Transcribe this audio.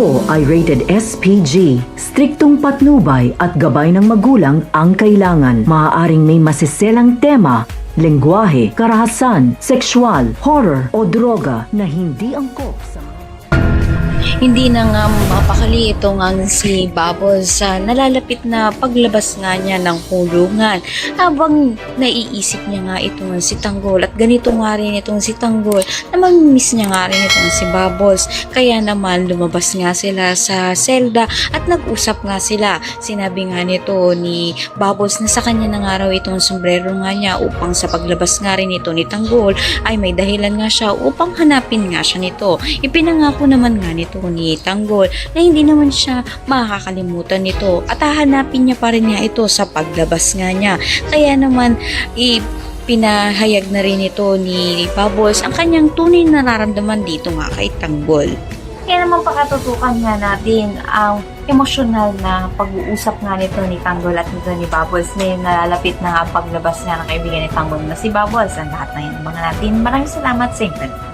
ito ay rated SPG. Striktong patnubay at gabay ng magulang ang kailangan. Maaaring may masiselang tema, lengguwahe, karahasan, sexual, horror o droga na hindi angkop sa Hindi na nga mapakali ito nga si Bubbles sa nalalapit na paglabas nga niya ng kulungan habang naiisip niya nga itong si Tanggol at ganito nga rin itong si Tanggol na mamimiss niya nga rin itong si Bubbles kaya naman lumabas nga sila sa selda at nag-usap nga sila. Sinabi nga nito ni Bubbles na sa kanya na nga raw itong sombrero nga niya upang sa paglabas nga rin ito ni Tanggol ay may dahilan nga siya upang hanapin nga siya nito. Ipinangako naman nga nito ni Tanggol na hindi naman siya makakalimutan nito at hahanapin niya pa rin niya ito sa paglabas nga niya. Kaya naman pinahayag na rin ito ni Bubbles ang kanyang tunay na nararamdaman dito nga kay Tanggol. Kaya naman pakatutukan nga natin ang emosyonal na pag-uusap nga nito ni Tanggol at nito ni Bubbles ngayon nalalapit na nga ang paglabas nga ng kaibigan ni Tanggol na si Bubbles. Ang lahat na yun mga natin. Maraming salamat sa inyo.